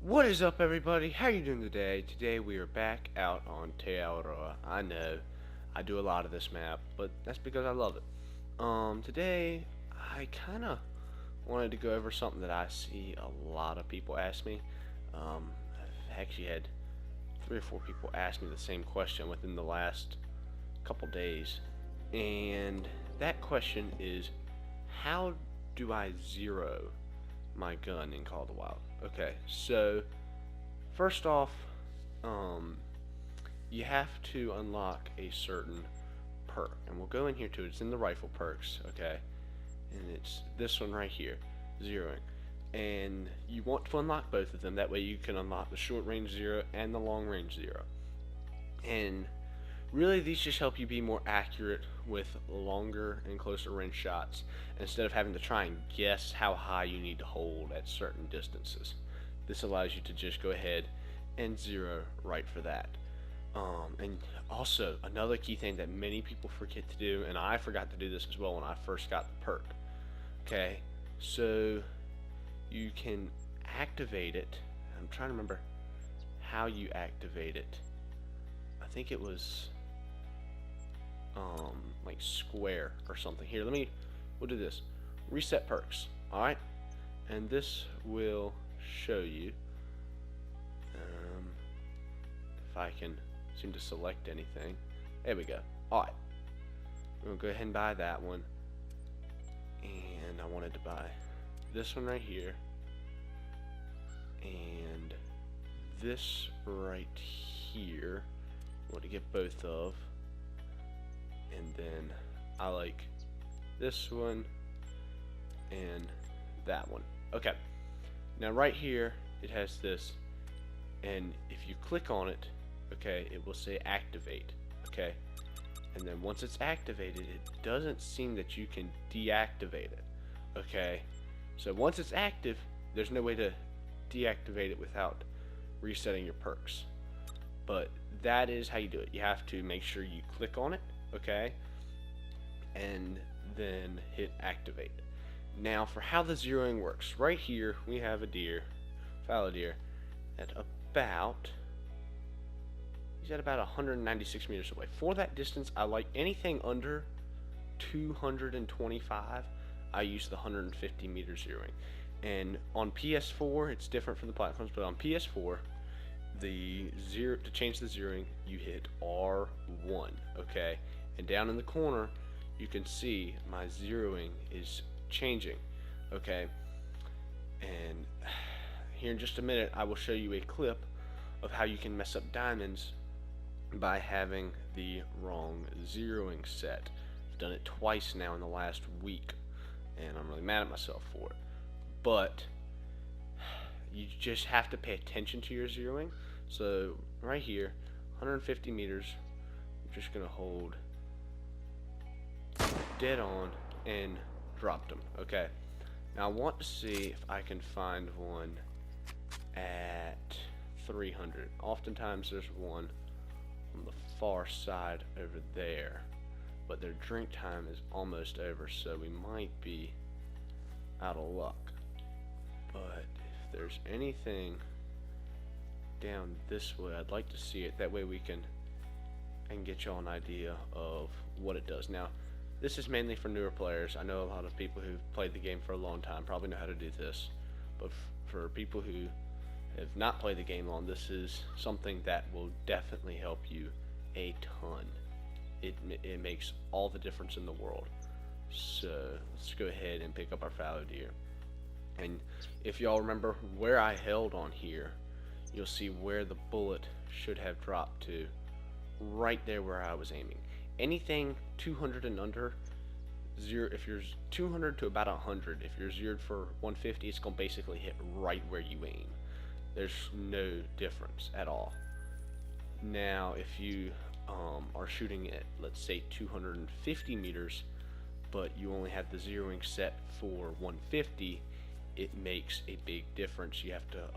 What is up, everybody? How you doing today? Today we are back out on theHunter. I know I do a lot of this map, but that's because I love it. Today I kind of wanted to go over something that I see a lot of people ask me. I've actually had 3 or 4 people ask me the same question within the last couple days, and that question is, how do I zero my gun in Call of the Wild? Okay, so first off, um, you have to unlock a certain perk, and we'll go in here to it. It's in the rifle perks, okay, and it's this one right here, zeroing. And you want to unlock both of them. That way you can unlock the short range zero and the long range zero. And really, these just help you be more accurate with longer and closer range shots instead of having to try and guess how high you need to hold at certain distances. This allows you to just go ahead and zero right for that. And also, another key thing that many people forget to do, and I forgot to do this as well when I first got the perk. Okay, so you can activate it. I'm trying to remember how you activate it. I think it was like square or something. Here, we'll do this. Reset perks, alright? And this will show you, if I can seem to select anything. There we go. Alright. We'll go ahead and buy that one. And I wanted to buy this one right here. And this right here. I want to get both of. And then I like this one and that one. Okay, now right here it has this, and if you click on it, okay, it will say activate. Okay, and then once it's activated, it doesn't seem that you can deactivate it. Okay, so once it's active, there's no way to deactivate it without resetting your perks. But that is how you do it. You have to make sure you click on it, okay, and then hit activate. Now for how the zeroing works, right here we have a deer, fallow deer, at about, he's at about 196 meters away. For that distance, I like anything under 225. I use the 150 meter zeroing. And on PS4, it's different from the platforms, but on PS4, to change the zeroing, you hit R1, okay? And down in the corner, you can see my zeroing is changing, okay? And here in just a minute, I will show you a clip of how you can mess up diamonds by having the wrong zeroing set. I've done it twice now in the last week, and I'm really mad at myself for it. But you just have to pay attention to your zeroing. So right here, 150 meters, I'm just gonna hold dead on and dropped them. Okay, now I want to see if I can find one at 300. Oftentimes there's one on the far side over there, but their drink time is almost over, so we might be out of luck. But if there's anything down this way, I'd like to see it. That way I can get y'all an idea of what it does. Now, this is mainly for newer players. I know a lot of people who've played the game for a long time probably know how to do this, but for people who have not played the game long, this is something that will definitely help you a ton. It makes all the difference in the world. So let's go ahead and pick up our fallow deer. And if y'all remember where I held on here, you'll see where the bullet should have dropped to, right there where I was aiming. Anything 200 and under, if you're 200 to about 100, if you're zeroed for 150, it's going to basically hit right where you aim. There's no difference at all. Now if you are shooting at, let's say, 250 meters, but you only have the zeroing set for 150, it makes a big difference. You have to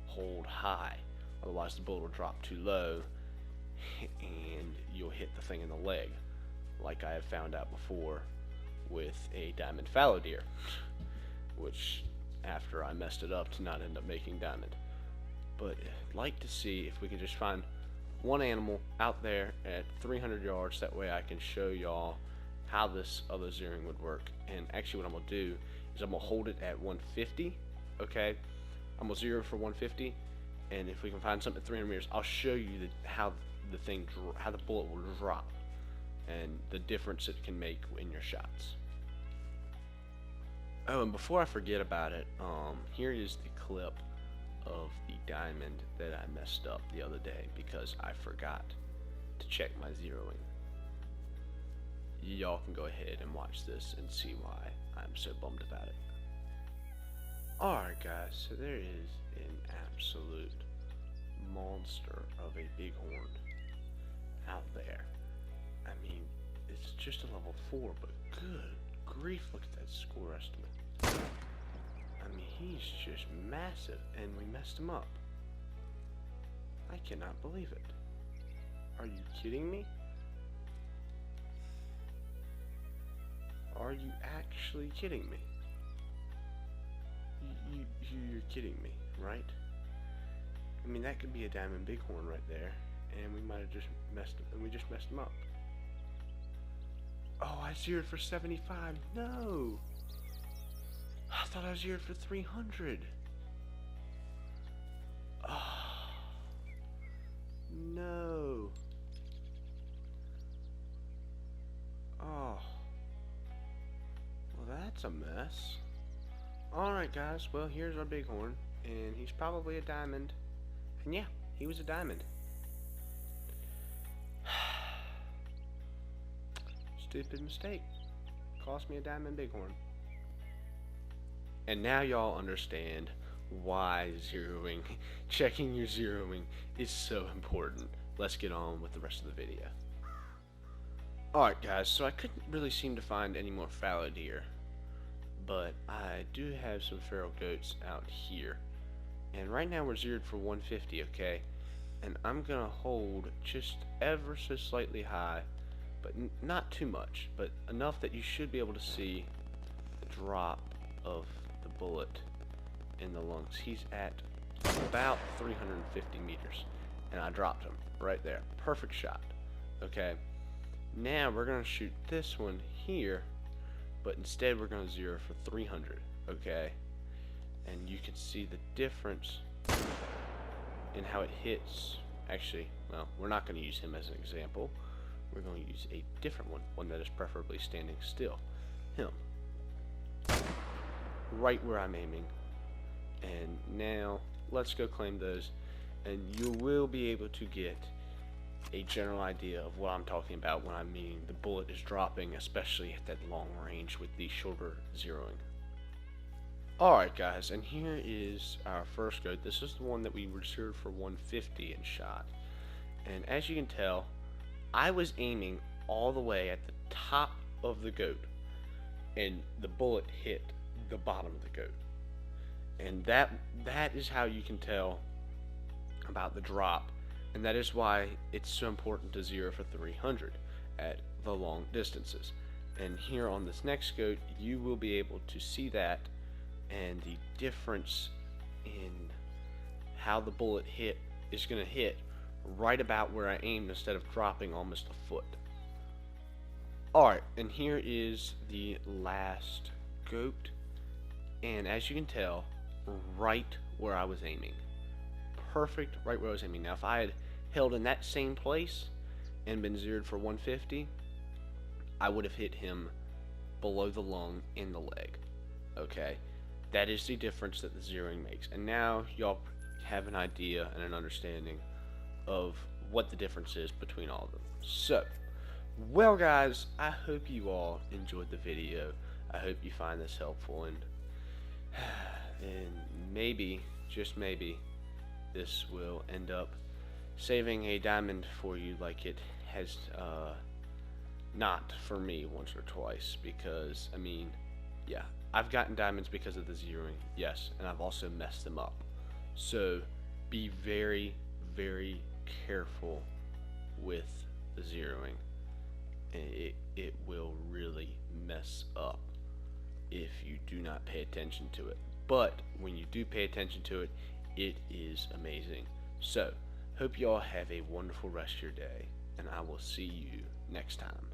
hold high, otherwise the bullet will drop too low and you'll hit the thing in the leg, like I have found out before with a diamond fallow deer, which after I messed it up to not end up making diamond. But I'd like to see if we can just find one animal out there at 300 yards. That way I can show y'all how this other zeroing would work. And actually what I'm going to do is I'm going to hold it at 150, okay? I'm going to zero for 150, and if we can find something at 300 meters, I'll show you how the bullet will drop and the difference it can make in your shots. Oh, and before I forget about it, here is the clip of the diamond that I messed up the other day because I forgot to check my zeroing. Y'all can go ahead and watch this and see why I'm so bummed about it. Alright guys, so there is an absolute monster of a bighorn out there. I mean, it's just a level 4, but good grief, look at that score estimate. I mean, he's just massive, and we messed him up. I cannot believe it. Are you kidding me? Are you actually kidding me? You're kidding me, right? I mean, that could be a diamond bighorn right there, and we might have just messed him up. Oh, I zeroed for 75. No! I thought I zeroed for 300. Oh, no. Oh. Well, that's a mess. Alright guys, well here's our bighorn, and he's probably a diamond. And yeah, he was a diamond. Stupid mistake. Cost me a diamond bighorn. And now y'all understand why zeroing, checking your zeroing is so important. Let's get on with the rest of the video. Alright guys, so I couldn't really seem to find any more fallow deer, but I do have some feral goats out here. And right now we're zeroed for 150, okay? And I'm gonna hold just ever so slightly high, but not too much, but enough that you should be able to see the drop of the bullet in the lungs. He's at about 350 meters, and I dropped him right there. Perfect shot, okay? Now we're gonna shoot this one here, but instead we're gonna zero for 300, okay? And you can see the difference in how it hits. Actually, well, we're not going to use him as an example. We're going to use a different one that is preferably standing still. Him. Right where I'm aiming. And now, let's go claim those, and you will be able to get a general idea of what I'm talking about when I mean the bullet is dropping, especially at that long range with the shorter zeroing. Alright guys, and here is our first goat. This is the one that we reserved for 150 and shot. And as you can tell, I was aiming all the way at the top of the goat, and the bullet hit the bottom of the goat. And that is how you can tell about the drop, and that is why it's so important to zero for 300 at the long distances. And here on this next goat, you will be able to see that, and the difference in how the bullet hit is going to hit right about where I aimed instead of dropping almost a foot. Alright, and here is the last goat, and as you can tell, right where I was aiming. Perfect right where I was aiming. Now if I had held in that same place and been zeroed for 150, I would have hit him below the lung in the leg. Okay? That is the difference that the zeroing makes. And now y'all have an idea and an understanding of what the difference is between all of them. So, well guys, I hope you all enjoyed the video. I hope you find this helpful, and maybe, just maybe, this will end up saving a diamond for you like it has not for me once or twice, because, I mean, yeah, I've gotten diamonds because of the zeroing, yes, and I've also messed them up. So be very, very careful with the zeroing. It will really mess up if you do not pay attention to it. but when you do pay attention to it, it is amazing. So, hope you all have a wonderful rest of your day, and I will see you next time.